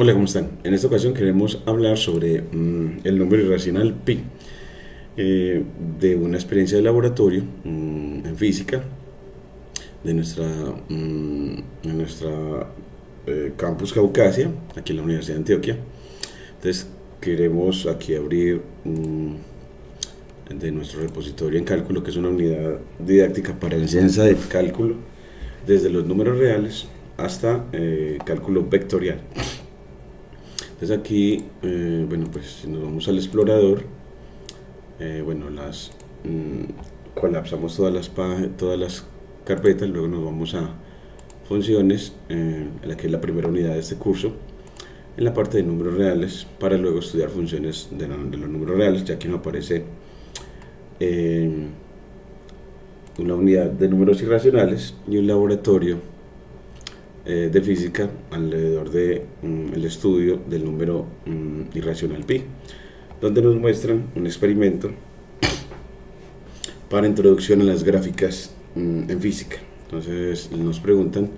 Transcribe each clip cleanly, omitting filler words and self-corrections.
Hola, ¿cómo están? En esta ocasión queremos hablar sobre el número irracional pi, de una experiencia de laboratorio en física de nuestra campus Caucasia, aquí en la Universidad de Antioquia. Entonces queremos aquí abrir de nuestro repositorio en cálculo, que es una unidad didáctica para la enseñanza de cálculo, desde los números reales hasta cálculo vectorial. Entonces aquí, bueno, pues si nos vamos al explorador, bueno, colapsamos todas las carpetas, luego nos vamos a funciones, en la que es la primera unidad de este curso, en la parte de números reales, para luego estudiar funciones de los números reales, ya que nos aparece una unidad de números irracionales y un laboratorio de física alrededor de el estudio del número irracional pi, donde nos muestran un experimento para introducción a las gráficas en física. Entonces nos preguntan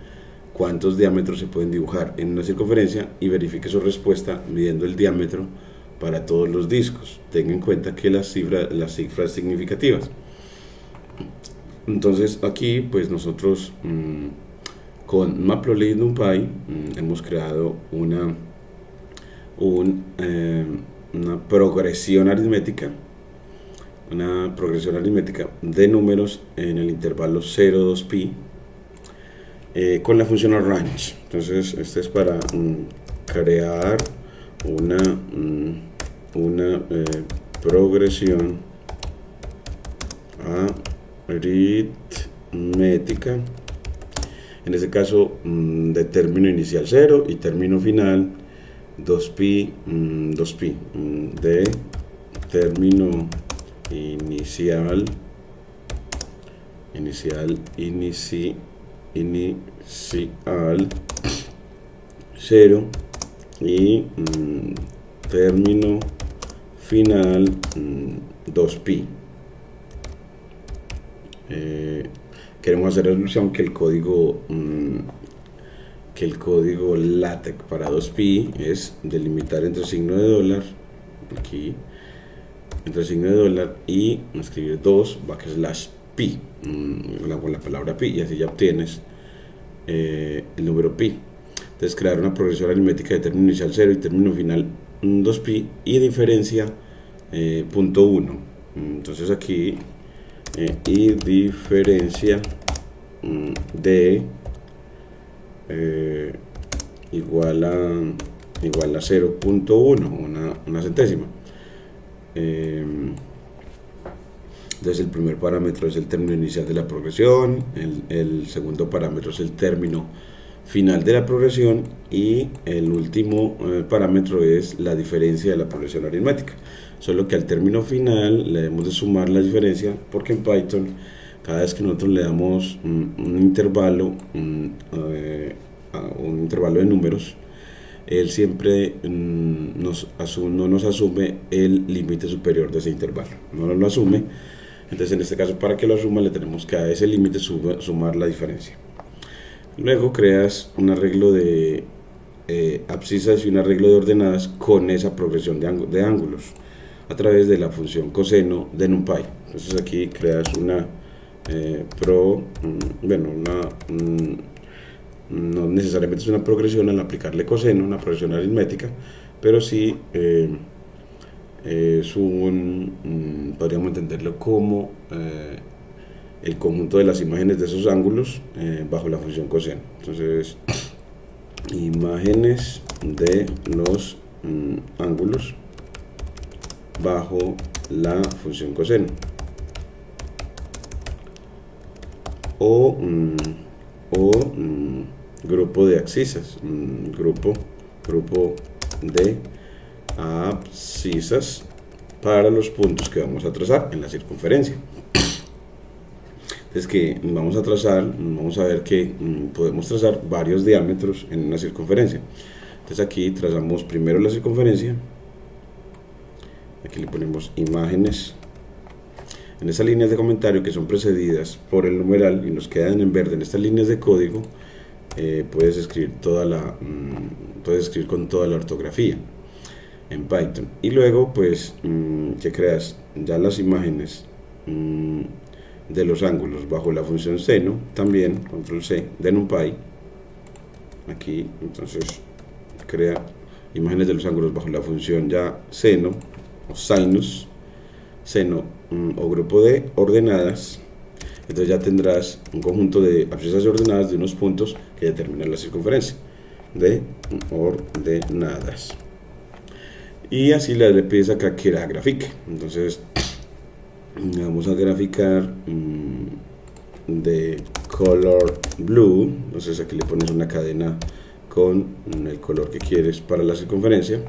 cuántos diámetros se pueden dibujar en una circunferencia y verifique su respuesta midiendo el diámetro para todos los discos. Tenga en cuenta que las cifras significativas. Entonces aquí pues nosotros con Matplotlib y NumPy hemos creado una progresión aritmética, de números en el intervalo 0-2pi con la función arrange. Entonces este es para crear una progresión aritmética, en este caso de término inicial 0 y término final 2pi, de término inicial 0 y término final 2pi. Queremos hacer resolución que el código LaTeX para 2pi es delimitar entre signo de dólar, aquí entre signo de dólar, y escribir 2\pi con la palabra pi, y así ya obtienes el número pi. Entonces crear una progresión aritmética de término inicial 0 y término final 2pi y diferencia punto 1. Entonces aquí y diferencia de igual a 0.1, una centésima. Entonces el primer parámetro es el término inicial de la progresión, el segundo parámetro es el término final de la progresión, y el último parámetro es la diferencia de la progresión aritmética. Solo que al término final le debemos de sumar la diferencia, porque en Python cada vez que nosotros le damos un intervalo de números, él siempre no nos asume el límite superior de ese intervalo, no lo asume. Entonces en este caso, para que lo asuma, le tenemos que a ese límite sumar la diferencia. Luego creas un arreglo de abscisas y un arreglo de ordenadas con esa progresión de ángulos a través de la función coseno de NumPy. Entonces aquí creas no necesariamente es una progresión al aplicarle coseno, una progresión aritmética, pero sí es podríamos entenderlo como el conjunto de las imágenes de esos ángulos bajo la función coseno. Entonces, imágenes de los ángulos bajo la función coseno, o grupo de abscisas, grupo de abscisas para los puntos que vamos a trazar en la circunferencia. Entonces vamos a ver que podemos trazar varios diámetros en una circunferencia. Entonces aquí trazamos primero la circunferencia, aquí le ponemos imágenes en esas líneas de comentario que son precedidas por el numeral y nos quedan en verde en estas líneas de código. puedes escribir puedes escribir con toda la ortografía en Python. Y luego pues que creas ya las imágenes de los ángulos bajo la función seno, también control C de NumPy aquí. Entonces crea imágenes de los ángulos bajo la función ya seno o sinus, seno o grupo de ordenadas. Entonces ya tendrás un conjunto de abscisas ordenadas de unos puntos que determinan la circunferencia de ordenadas. Y así le pides acá que la grafique. Entonces vamos a graficar de color blue. Entonces aquí le pones una cadena con el color que quieres para la circunferencia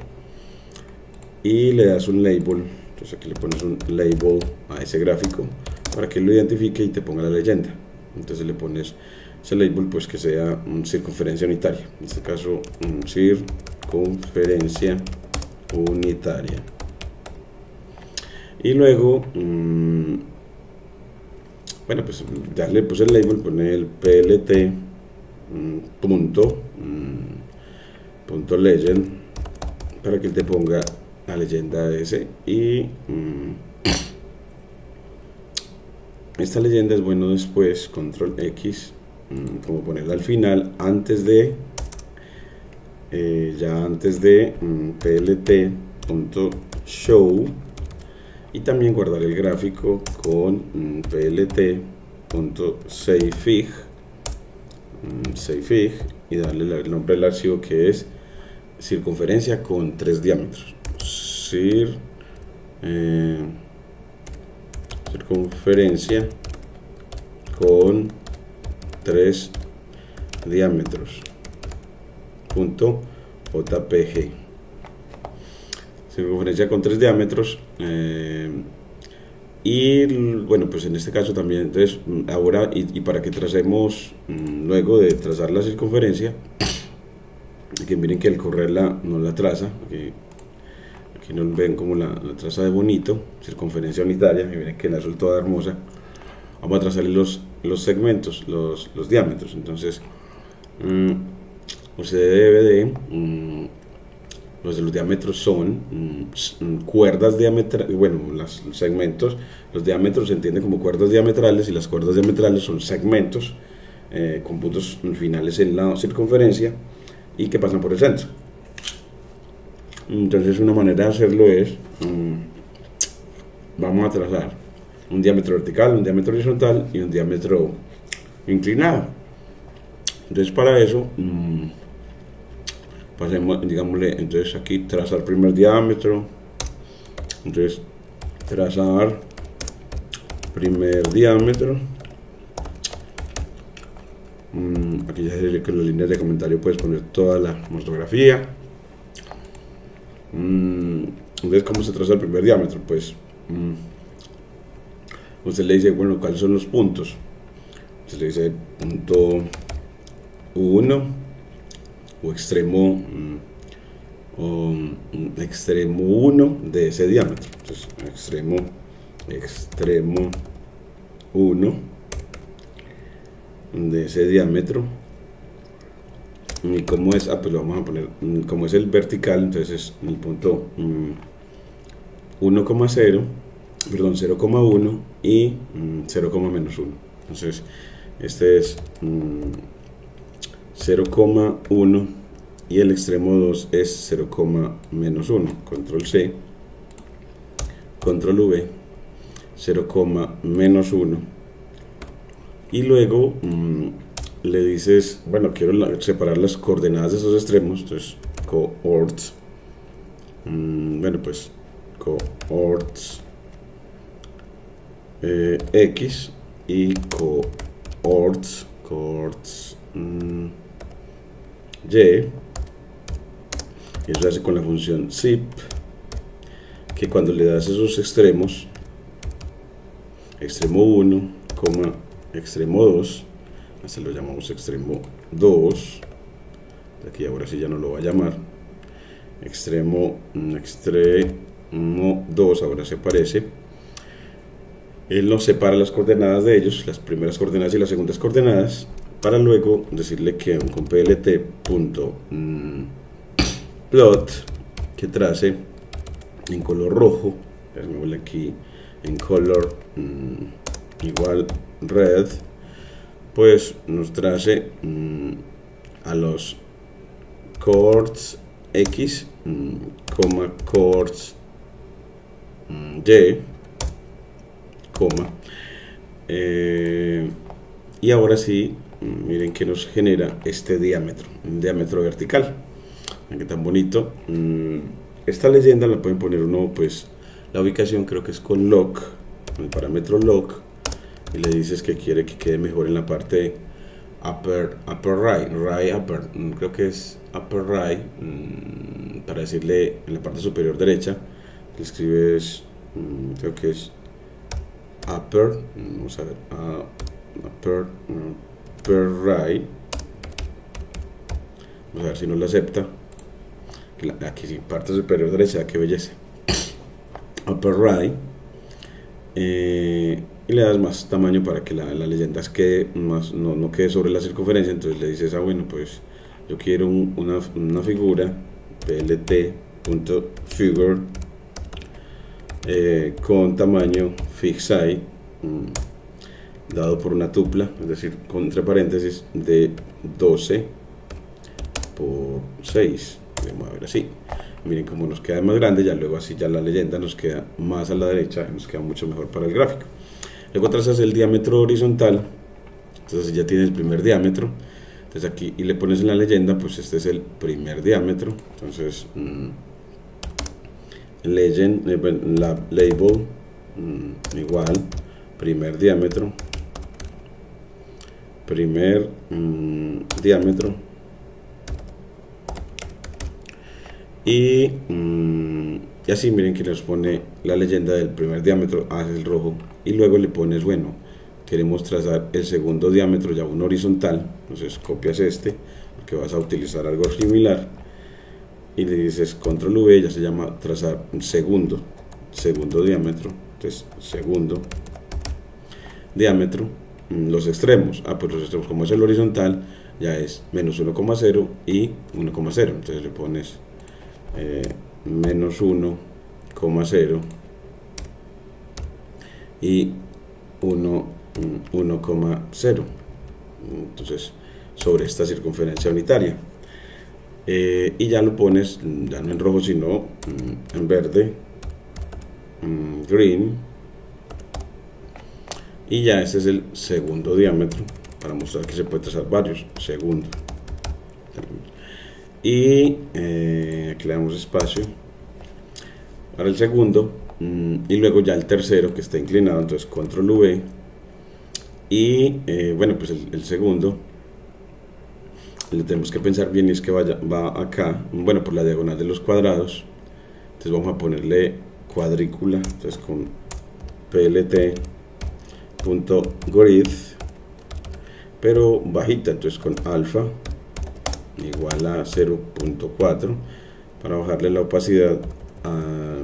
y le das un label. Entonces aquí le pones un label a ese gráfico para que lo identifique y te ponga la leyenda. Entonces le pones ese label pues que sea circunferencia unitaria, en este caso circunferencia unitaria. Y luego bueno, pues ya le puse el label, pone el plt punto legend para que él te ponga la leyenda ese. Y esta leyenda es bueno después control X, como ponerla al final antes de plt.show, y también guardar el gráfico con plt.savefig y darle el nombre del archivo que es circunferencia con 3 diámetros. Circunferencia con 3 diámetros .jpg. Circunferencia con 3 diámetros. Y bueno, pues en este caso también, entonces ahora y para que tracemos luego de trazar la circunferencia, que miren que al correrla no la traza, aquí no ven como la traza de bonito, circunferencia unitaria, y miren que la azul toda hermosa. Vamos a trazarle los segmentos, los diámetros. Entonces usted debe de los diámetros son cuerdas diametrales. Bueno, los segmentos, los diámetros se entienden como cuerdas diametrales, y las cuerdas diametrales son segmentos con puntos finales en la circunferencia y que pasan por el centro. Entonces una manera de hacerlo es vamos a trazar un diámetro vertical, un diámetro horizontal y un diámetro inclinado. Entonces para eso pasemos, digámosle, entonces aquí trazar primer diámetro. Entonces trazar primer diámetro. Aquí ya sé que en las líneas de comentario puedes poner toda la ortografía. Entonces, ¿cómo se traza el primer diámetro? Pues usted le dice, bueno, ¿cuáles son los puntos? Usted le dice punto 1 o extremo 1 de ese diámetro. Entonces extremo 1 de ese diámetro. ¿Y cómo es? Pues lo vamos a poner como es el vertical. Entonces es el punto 1,0, perdón, 0,1 y 0,-1. Entonces este es 0,1 y el extremo 2 es 0,-1. Control C, control V, 0,-1. Y luego le dices, bueno, quiero separar las coordenadas de esos extremos. Entonces coords, bueno, pues coords X y coords Y, y eso hace con la función zip, que cuando le das esos extremos, extremo 1, extremo 2, así lo llamamos extremo 2, aquí ahora sí ya no lo va a llamar extremo 2, ahora se aparece, él nos separa las coordenadas de ellos, las primeras coordenadas y las segundas coordenadas, para luego decirle que con plt.plot que trace en color rojo, déjame aquí en color igual red, pues nos trace a los chords X, chords Y, y ahora sí, miren que nos genera este diámetro, un diámetro vertical. Miren que tan bonito. Esta leyenda la pueden poner uno, pues la ubicación creo que es con log, el parámetro log, y le dices que quiere que quede mejor en la parte upper right upper, creo que es upper right, para decirle en la parte superior derecha, le escribes, creo que es upper, vamos a ver, upper right, vamos a ver si no lo acepta, aquí sí, parte superior derecha, qué belleza, upper right, y le das más tamaño para que la leyenda quede más, no quede sobre la circunferencia. Entonces le dices, bueno, pues yo quiero una figura plt.figure con tamaño fixsize dado por una tupla, es decir, con entre paréntesis de 12 por 6. Vamos a ver así. Miren cómo nos queda más grande, ya luego así ya la leyenda nos queda más a la derecha, nos queda mucho mejor para el gráfico. Luego trazas el diámetro horizontal, entonces ya tienes el primer diámetro, entonces aquí y le pones en la leyenda, pues este es el primer diámetro, entonces label igual primer diámetro, y así miren que nos pone la leyenda del primer diámetro, hace el rojo, y luego le pones, bueno, queremos trazar el segundo diámetro, ya un horizontal, entonces copias este, porque vas a utilizar algo similar, y le dices control V, ya se llama trazar un segundo diámetro, entonces segundo diámetro, los extremos, pues los extremos, como es el horizontal, ya es menos 1,0 y 1,0, entonces le pones menos 1,0 y 1,0, entonces sobre esta circunferencia unitaria, y ya lo pones ya no en rojo sino en verde, green, y ya este es el segundo diámetro para mostrar que se puede trazar varios, segundo, y aquí le damos espacio para el segundo, y luego ya el tercero que está inclinado, entonces control V, y bueno, pues el segundo le tenemos que pensar bien, y es que va acá, bueno, por la diagonal de los cuadrados, entonces vamos a ponerle cuadrícula, entonces con plt.grid, pero bajita, entonces con alfa igual a 0.4 para bajarle la opacidad a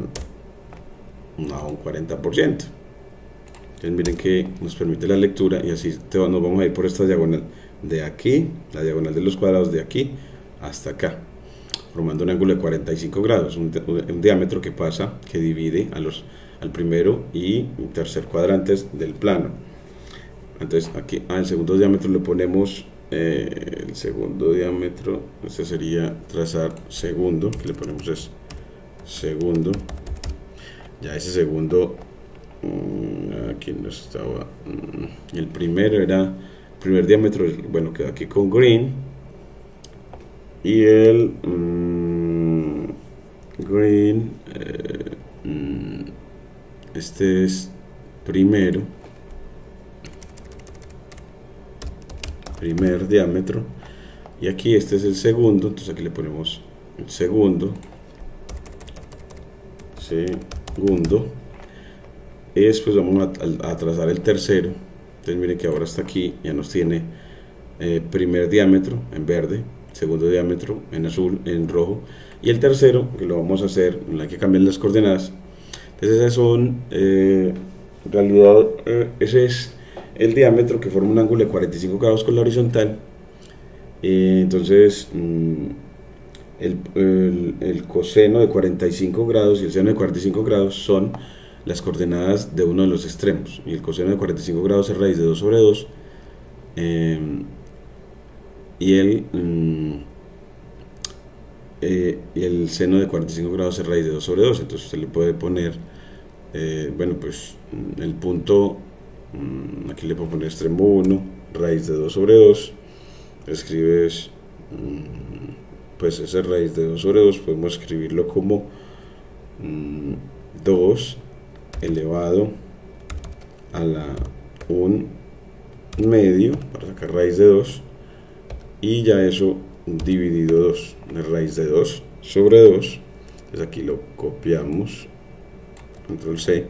un 40%. Entonces miren que nos permite la lectura, y así nos vamos a ir por esta diagonal de aquí, la diagonal de los cuadrados de aquí hasta acá, formando un ángulo de 45 grados, un diámetro que divide al primero y tercer cuadrantes del plano. Entonces aquí al segundo diámetro le ponemos el segundo diámetro, este sería trazar segundo, que le ponemos es segundo, ya ese segundo, aquí no estaba, el primero era, primer diámetro, bueno, queda aquí con green, y el green, este es primer diámetro, y aquí este es el segundo, entonces aquí le ponemos el segundo, y después vamos a trazar el tercero. Entonces miren que ahora está aquí, ya nos tiene primer diámetro en verde, segundo diámetro en azul, en rojo, y el tercero, que lo vamos a hacer, hay que cambiar las coordenadas. Entonces esas son, en realidad, ese es el diámetro que forma un ángulo de 45 grados con la horizontal. Entonces el coseno de 45 grados y el seno de 45 grados son las coordenadas de uno de los extremos, y el coseno de 45 grados es raíz de 2 sobre 2, y el seno de 45 grados es raíz de 2 sobre 2. Entonces usted le puede poner, bueno, pues el punto, aquí le puedo poner extremo 1, raíz de 2 sobre 2, escribes, pues esa raíz de 2 sobre 2 podemos escribirlo como 2 elevado a la 1 medio para sacar raíz de 2, y ya eso dividido 2, es raíz de 2 sobre 2. Entonces aquí lo copiamos, control C,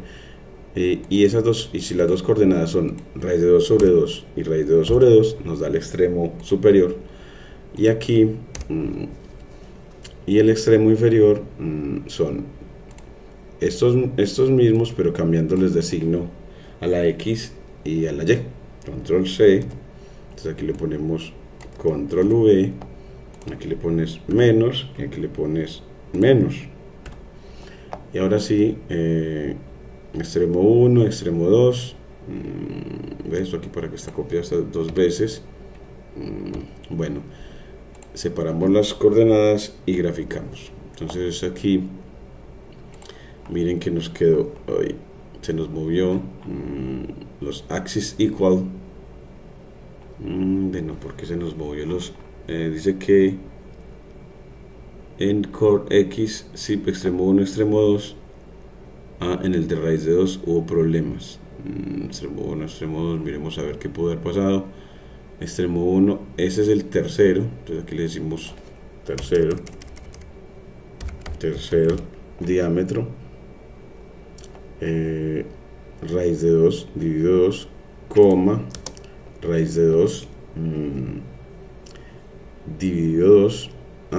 y esas dos, y si las dos coordenadas son raíz de 2 sobre 2 y raíz de 2 sobre 2, nos da el extremo superior, y aquí y el extremo inferior son estos mismos, pero cambiándoles de signo a la X y a la Y. Control C, entonces aquí le ponemos control V, aquí le pones menos y aquí le pones menos, y ahora sí, extremo 1, extremo 2, ve esto aquí para que está copiado hasta 2 veces. Bueno, separamos las coordenadas y graficamos. Entonces aquí miren que nos quedó, se nos movió los axis equal. Bueno, porque se nos movió los, dice que en core X, sí, extremo 1, extremo 2, en el de raíz de 2 hubo problemas. Extremo 1, extremo 2, miremos a ver qué pudo haber pasado. Extremo 1, ese es el tercero, entonces aquí le decimos tercero diámetro, raíz de 2 dividido 2, coma, raíz de 2 dividido 2,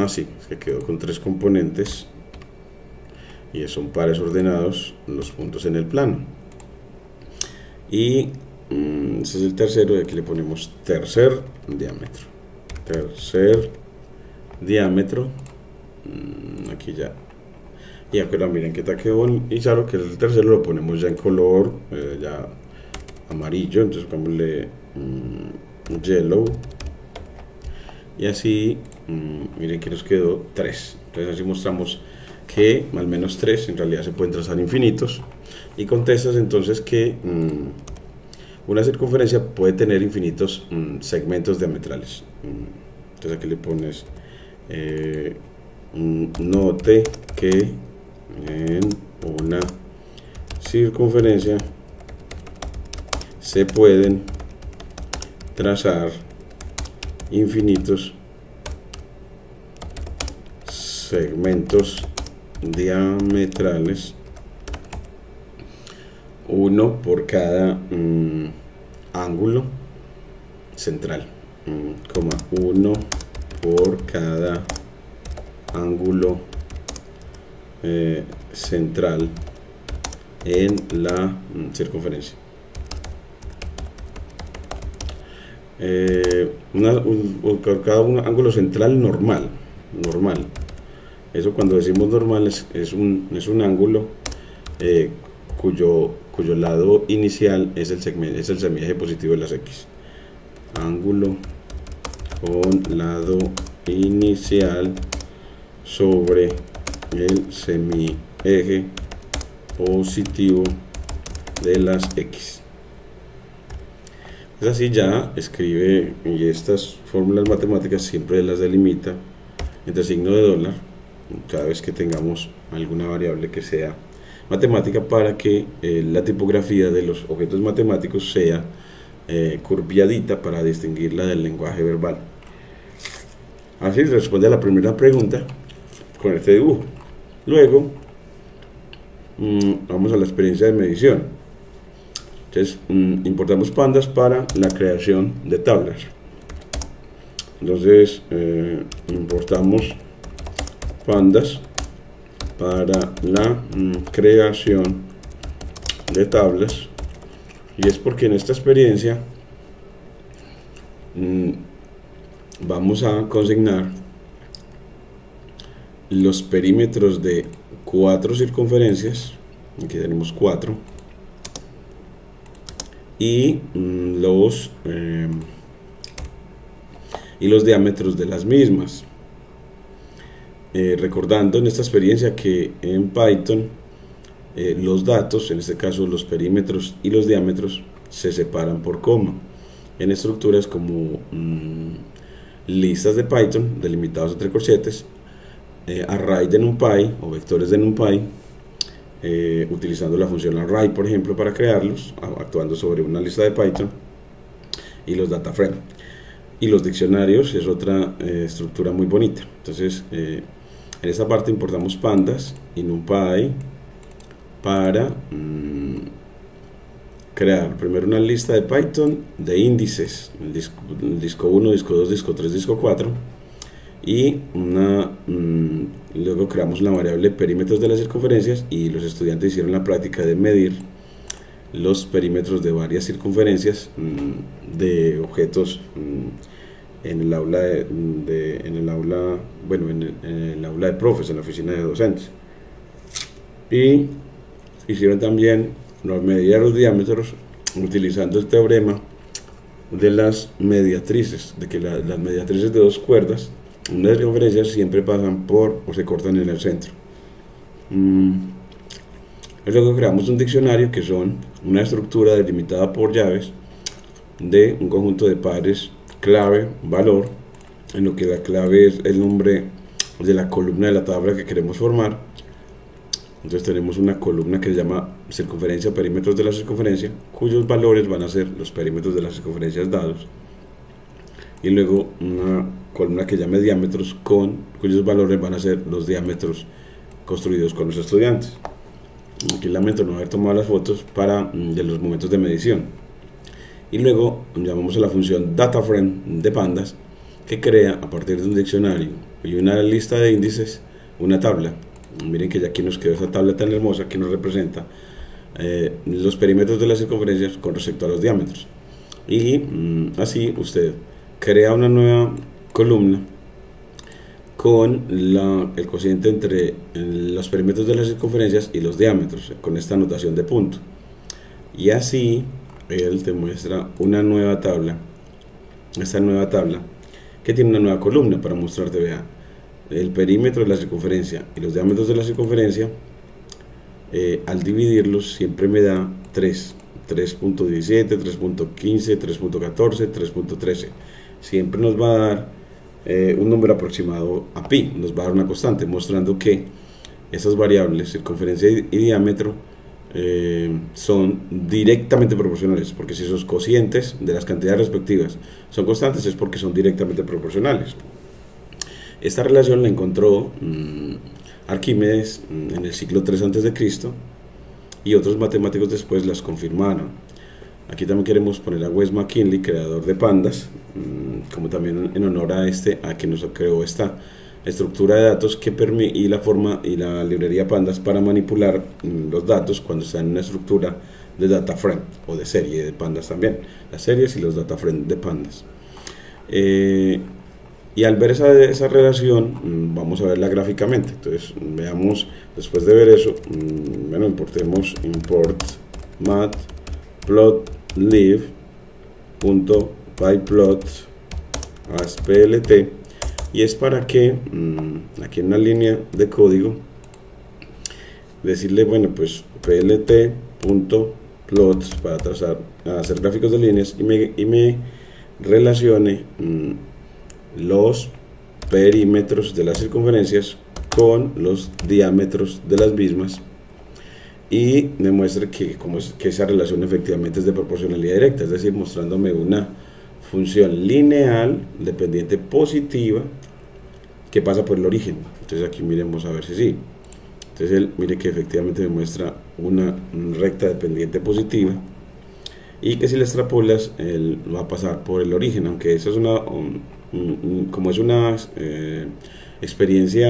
sí, es que quedó con 3 componentes y son pares ordenados los puntos en el plano, y ese es el tercero, y aquí le ponemos tercer diámetro, aquí ya, y ahora miren que está quedó, y claro que el tercero lo ponemos ya en color ya amarillo, entonces pongámosle yellow, y así miren que nos quedó 3. Entonces así mostramos que al menos 3 en realidad se pueden trazar infinitos, y contestas entonces que una circunferencia puede tener infinitos segmentos diametrales. Entonces aquí le pones note que en una circunferencia se pueden trazar infinitos segmentos diametrales, uno por cada ángulo central, uno por cada ángulo central en la circunferencia. Cada ángulo central normal. Eso, cuando decimos normal, es un ángulo cuyo lado inicial es el semieje positivo de las X. Ángulo con lado inicial sobre el semieje positivo de las X. Es así, ya escribe, y estas fórmulas matemáticas siempre las delimita entre signo de dólar cada vez que tengamos alguna variable que sea matemática, para que la tipografía de los objetos matemáticos sea curviadita para distinguirla del lenguaje verbal. Así responde a la primera pregunta con este dibujo. Luego vamos a la experiencia de medición. Entonces importamos pandas para la creación de tablas. Entonces importamos pandas para la creación de tablas, y es porque en esta experiencia vamos a consignar los perímetros de 4 circunferencias. Aquí tenemos 4 y los diámetros de las mismas, recordando en esta experiencia que en Python los datos, en este caso los perímetros y los diámetros, se separan por coma en estructuras como listas de Python delimitados entre corchetes, array de NumPy o vectores de NumPy, utilizando la función array, por ejemplo, para crearlos, actuando sobre una lista de Python, y los data frame. Y los diccionarios es otra estructura muy bonita. Entonces, en esta parte importamos pandas y NumPy para crear primero una lista de Python de índices, el disco 1, disco 2, disco 3, disco 4, y luego creamos una variable perímetros de las circunferencias, y los estudiantes hicieron la práctica de medir los perímetros de varias circunferencias de objetos en el aula en el aula de profes, en la oficina de docentes, y hicieron también medir los diámetros utilizando el teorema de las mediatrices, de que las mediatrices de dos cuerdas, unas circunferencias, siempre pasan por o se cortan en el centro. Luego creamos un diccionario, que son una estructura delimitada por llaves de un conjunto de pares clave, valor, en lo que la clave es el nombre de la columna de la tabla que queremos formar. Entonces tenemos una columna que se llama circunferencia, perímetros de la circunferencia, cuyos valores van a ser los perímetros de las circunferencias dados, y luego una columna que llame diámetros, cuyos valores van a ser los diámetros construidos con los estudiantes. Aquí lamento no haber tomado las fotos de los momentos de medición. Y luego llamamos a la función DataFrame de pandas, que crea a partir de un diccionario y una lista de índices una tabla. Miren que ya aquí nos quedó esta tabla tan hermosa que nos representa los perímetros de las circunferencias con respecto a los diámetros. Y así usted crea una nueva columna con el cociente entre los perímetros de las circunferencias y los diámetros, con esta notación de punto. Y así él te muestra una nueva tabla, esta nueva tabla que tiene una nueva columna para mostrarte, vea, el perímetro de la circunferencia y los diámetros de la circunferencia. Al dividirlos siempre me da 3.17, 3.15, 3.14, 3.13. Siempre nos va a dar un número aproximado a pi, nos va a dar una constante, mostrando que esas variables, circunferencia y diámetro, son directamente proporcionales, porque si esos cocientes de las cantidades respectivas son constantes, es porque son directamente proporcionales. Esta relación la encontró Arquímedes en el siglo III a.C. y otros matemáticos después las confirmaron. Aquí también queremos poner a Wes McKinley, creador de pandas, como también en honor a que nos creó esta estructura de datos y la forma y la librería pandas para manipular los datos cuando están en una estructura de data frame o de serie de pandas también, las series y los data frame de pandas. Y al ver esa relación, vamos a verla gráficamente. Entonces veamos, después de ver eso, bueno, importemos import matplotlib.pyplot as plt, y es para que aquí en una línea de código decirle, bueno, pues plt.plots para hacer gráficos de líneas y me relacione los perímetros de las circunferencias con los diámetros de las mismas, y me muestre que esa relación efectivamente es de proporcionalidad directa, es decir, mostrándome una función lineal dependiente positiva que pasa por el origen. Entonces aquí miremos a ver si sí. Entonces él, mire que efectivamente me muestra una recta dependiente positiva, y que si la extrapolas él va a pasar por el origen, aunque eso es como es una experiencia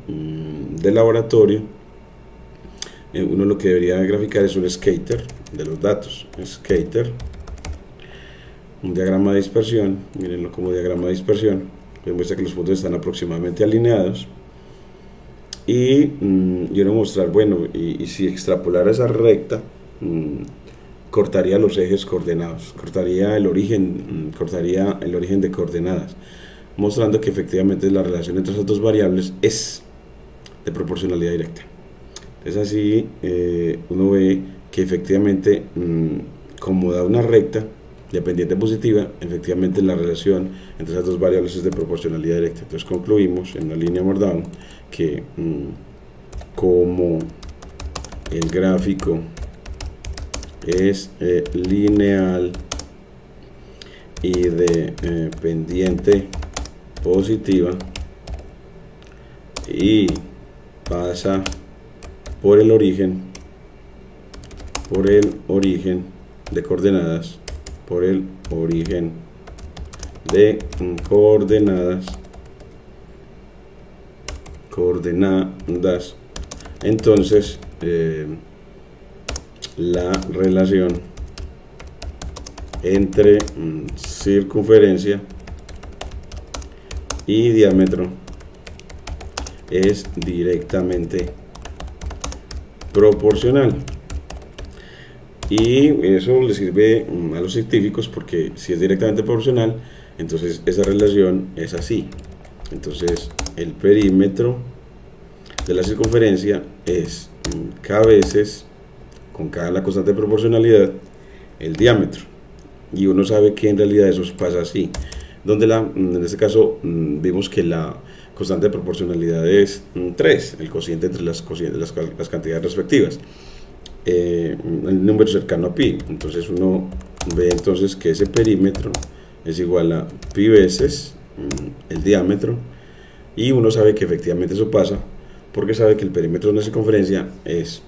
de laboratorio, uno lo que debería graficar es un scatter de los datos. Scatter, un diagrama de dispersión, mírenlo como diagrama de dispersión, que muestra que los puntos están aproximadamente alineados. Y quiero mostrar, bueno, y si extrapolara esa recta, cortaría los ejes coordenados, cortaría el origen de coordenadas, mostrando que efectivamente la relación entre esas dos variables es de proporcionalidad directa. Entonces así uno ve que efectivamente, como da una recta de pendiente positiva, efectivamente la relación entre esas dos variables es de proporcionalidad directa. Entonces concluimos en la línea Markdown que como el gráfico es lineal y de pendiente positiva y pasa por el origen de coordenadas, entonces la relación entre circunferencia y diámetro es directamente proporcional. Y eso le sirve a los científicos porque si es directamente proporcional, entonces esa relación es así. Entonces el perímetro de la circunferencia es k veces, con k la constante de proporcionalidad, el diámetro. Y uno sabe que en realidad eso pasa así, donde en este caso vimos que la constante de proporcionalidad es 3, el cociente entre las cantidades respectivas, el número cercano a pi. Entonces uno ve entonces que ese perímetro es igual a pi veces el diámetro, y uno sabe que efectivamente eso pasa porque sabe que el perímetro de una circunferencia es,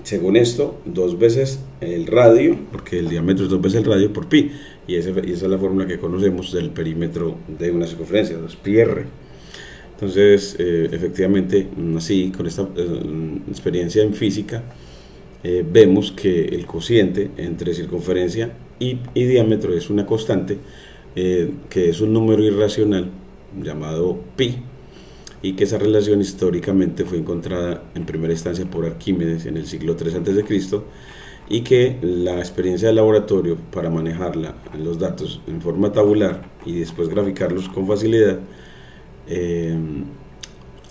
según esto, 2 veces el radio, porque el diámetro es 2 veces el radio por pi, y esa es la fórmula que conocemos del perímetro de una circunferencia, 2πr. Entonces, efectivamente, así, con esta experiencia en física, vemos que el cociente entre circunferencia y diámetro es una constante, que es un número irracional llamado pi, y que esa relación históricamente fue encontrada en primera instancia por Arquímedes en el siglo III a.C., y que la experiencia de laboratorio para manejarla, los datos en forma tabular y después graficarlos con facilidad,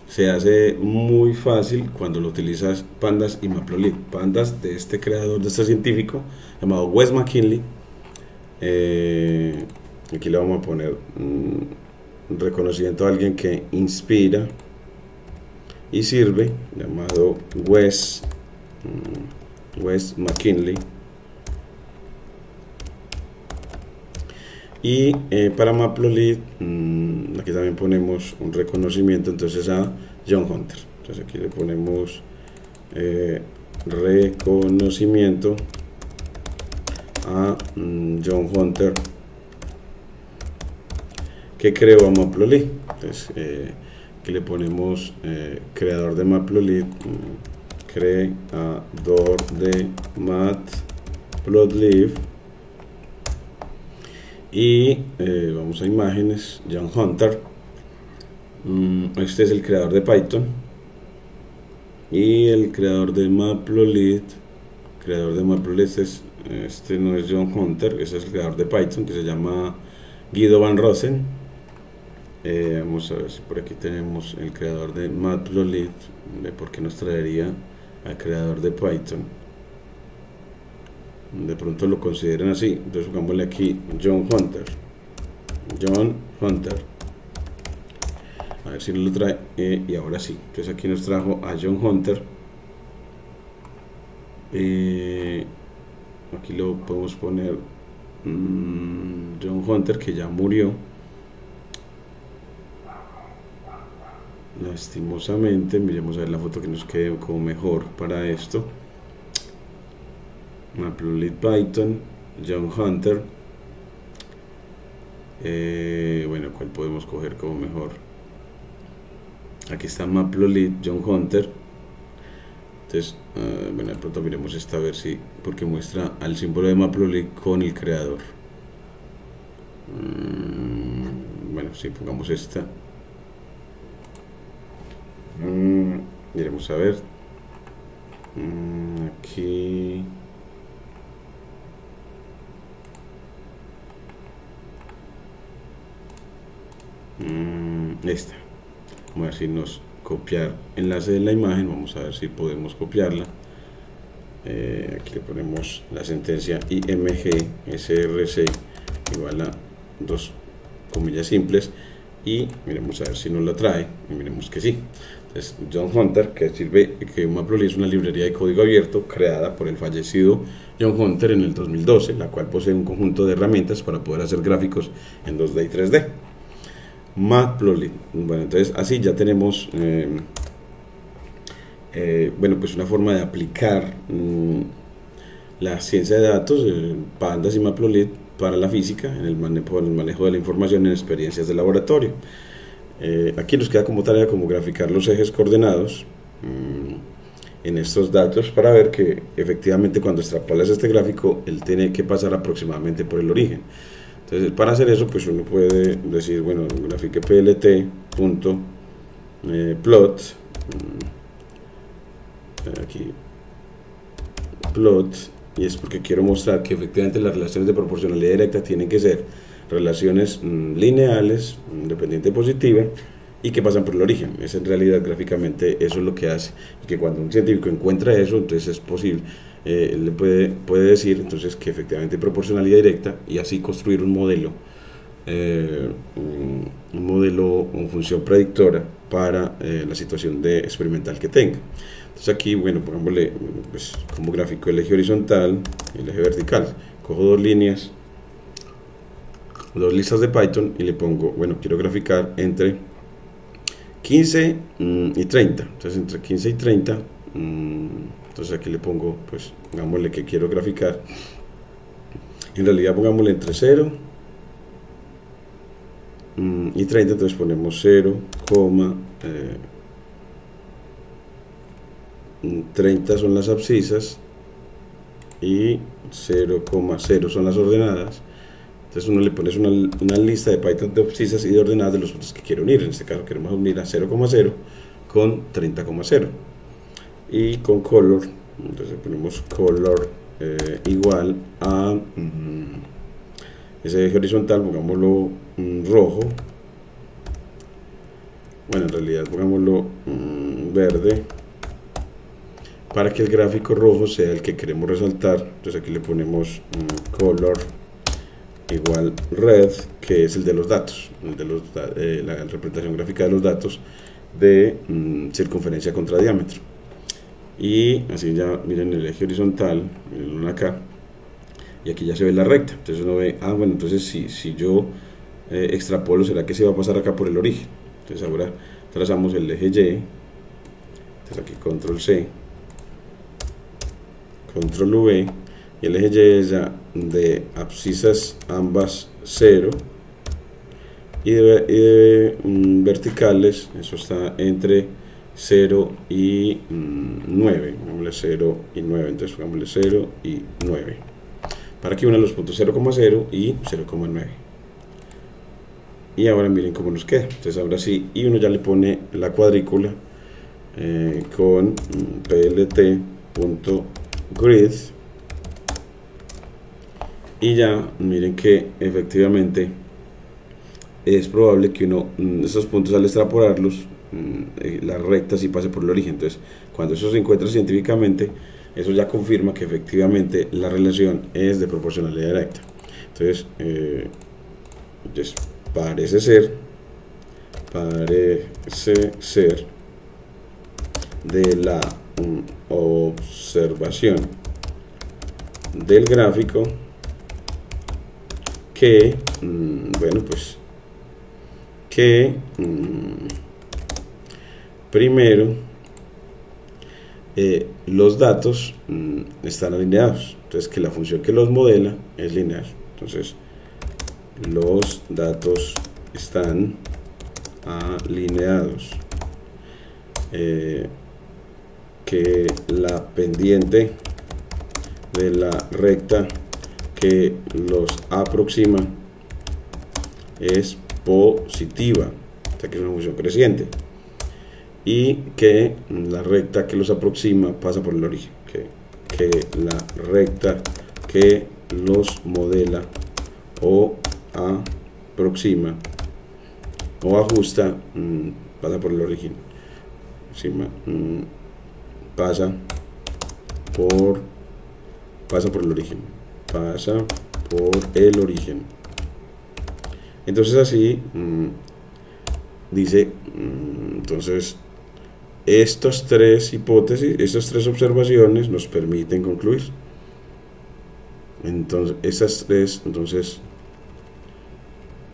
se hace muy fácil cuando lo utilizas Pandas y Matplotlib. Pandas de este creador, de este científico llamado Wes McKinley. Aquí le vamos a poner un reconocimiento a alguien que inspira y sirve, llamado Wes McKinley. Y para Matplotlib, aquí también ponemos un reconocimiento entonces a John Hunter. Entonces aquí le ponemos reconocimiento a John Hunter, que creó a Matplotlib. Entonces aquí le ponemos creador de Matplotlib, creador de Matplotlib, y vamos a imágenes, John Hunter. Este es el creador de Python, y el creador de Matplotlib, este no es John Hunter, ese es el creador de Python, que se llama Guido van Rossum. Vamos a ver si por aquí tenemos el creador de Matplotlib, porque nos traería al creador de Python. De pronto lo consideran así, entonces pongámosle aquí John Hunter. A ver si lo trae, y ahora sí. Entonces aquí nos trajo a John Hunter. Aquí lo podemos poner John Hunter, que ya murió lastimosamente. Miremos a ver la foto que nos quede como mejor para esto. Matplotlib Python, John Hunter. Bueno, ¿cuál podemos coger como mejor? Aquí está Matplotlib John Hunter. Entonces, bueno, de pronto miremos esta a ver si, porque muestra al símbolo de Matplotlib con el creador. Bueno, si pongamos esta. Miremos a ver. Aquí. Esta. Vamos a ver si nos copiar enlace de la imagen. Vamos a ver si podemos copiarla. Aquí le ponemos la sentencia img src igual a 2 comillas simples y miremos a ver si nos la trae y miremos que sí. Entonces, John Hunter, que sirve que Matplotlib es una librería de código abierto creada por el fallecido John Hunter en el 2012, la cual posee un conjunto de herramientas para poder hacer gráficos en 2D y 3D. Matplotlib. Bueno, entonces así ya tenemos bueno, pues una forma de aplicar la ciencia de datos, Pandas y Matplotlib, para la física, en el manejo de la información en experiencias de laboratorio. Aquí nos queda como tarea como graficar los ejes coordenados en estos datos para ver que efectivamente cuando extrapolas este gráfico, él tiene que pasar aproximadamente por el origen. Entonces, para hacer eso, pues uno puede decir, bueno, grafique plt.plot, aquí, plot, y es porque quiero mostrar que efectivamente las relaciones de proporcionalidad directa tienen que ser relaciones lineales, independiente positiva, y que pasan por el origen. Es en realidad gráficamente eso es lo que hace, y que cuando un científico encuentra eso, entonces es posible, él le puede decir entonces que efectivamente hay proporcionalidad directa y así construir un modelo o función predictora para la situación experimental que tenga. Entonces aquí, bueno, pongámosle pues, como gráfico el eje horizontal y el eje vertical. Cojo dos líneas, dos listas de Python y le pongo, bueno, quiero graficar entre 15 y 30. Entonces entre 15 y 30, entonces aquí le pongo, pues, pongámosle que quiero graficar. En realidad pongámosle entre 0 y 30, entonces ponemos 0, 30 son las abscisas y 0,0 son las ordenadas. Entonces uno le pone una lista de Python de abscisas y de ordenadas de los puntos que quiero unir. En este caso queremos unir a 0,0 con 30,0 y con color, entonces ponemos color igual a ese eje horizontal, pongámoslo rojo. Bueno, en realidad pongámoslo verde para que el gráfico rojo sea el que queremos resaltar. Entonces aquí le ponemos color igual red, que es el de los datos, la representación gráfica de los datos de circunferencia contra diámetro. Y así ya miren el eje horizontal, miren acá, y aquí ya se ve la recta. Entonces uno ve, bueno, entonces si yo extrapolo, ¿será que se va a pasar acá por el origen? Entonces ahora trazamos el eje Y. Entonces aquí control C, control V, y el eje Y es ya de abscisas ambas 0 y de verticales, eso está entre 0 y 9, pongámosle 0 y 9, entonces pongámosle 0 y 9 para que una los puntos 0,0 y 0,9. Y ahora miren cómo nos queda. Entonces ahora sí, y uno ya le pone la cuadrícula con plt.grid, y ya miren que efectivamente es probable que uno esos puntos, al extrapolarlos, la recta sí pase por el origen. Entonces cuando eso se encuentra científicamente, eso ya confirma que efectivamente la relación es de proporcionalidad directa. Entonces parece ser de la observación del gráfico que bueno, pues que primero los datos están alineados, entonces que la función que los modela es lineal. Entonces los datos están alineados que la pendiente de la recta que los aproxima es positiva, o sea que es una función creciente, y que la recta que los aproxima pasa por el origen, que la recta que los modela o aproxima o ajusta pasa por el origen, pasa por el origen, entonces así dice, entonces estas tres hipótesis, estas tres observaciones nos permiten concluir.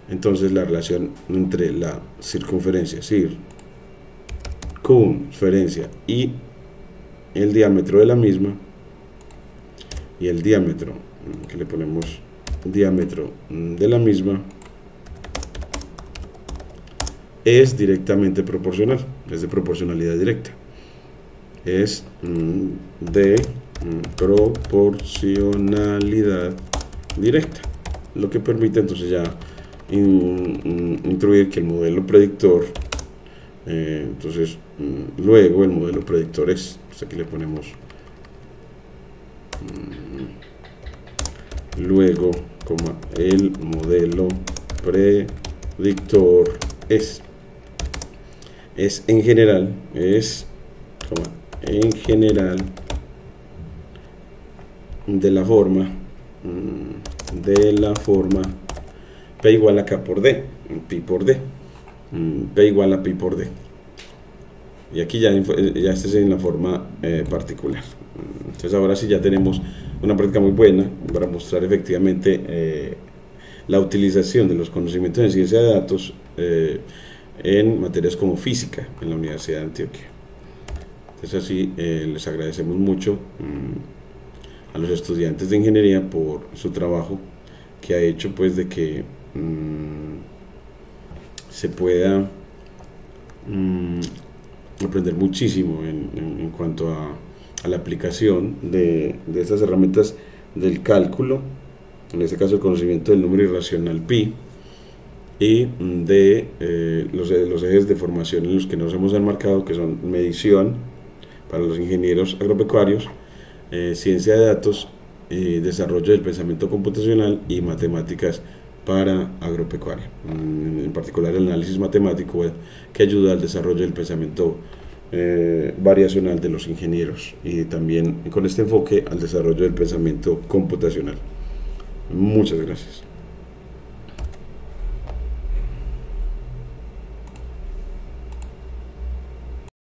Entonces la relación entre la circunferencia, circunferencia y el diámetro de la misma, y el diámetro, que le ponemos diámetro de la misma, es directamente proporcional, es de proporcionalidad directa, es de proporcionalidad directa, lo que permite entonces ya intuir que el modelo predictor, entonces luego el modelo predictor es, pues aquí le ponemos luego, coma, el modelo predictor es en general, en general de la forma P igual a K por D, pi por D, P igual a pi por D. Y aquí ya este es en la forma particular. Entonces ahora sí ya tenemos una práctica muy buena para mostrar efectivamente la utilización de los conocimientos en ciencia de datos en materias como física en la Universidad de Antioquia. Entonces así les agradecemos mucho a los estudiantes de ingeniería por su trabajo que ha hecho pues de que se pueda aprender muchísimo en cuanto a la aplicación de estas herramientas del cálculo, en este caso el conocimiento del número irracional pi, y de los ejes de formación en los que nos hemos enmarcado, que son medición para los ingenieros agropecuarios, ciencia de datos, desarrollo del pensamiento computacional y matemáticas para agropecuaria, en particular el análisis matemático que ayuda al desarrollo del pensamiento variacional de los ingenieros, y también con este enfoque al desarrollo del pensamiento computacional. Muchas gracias.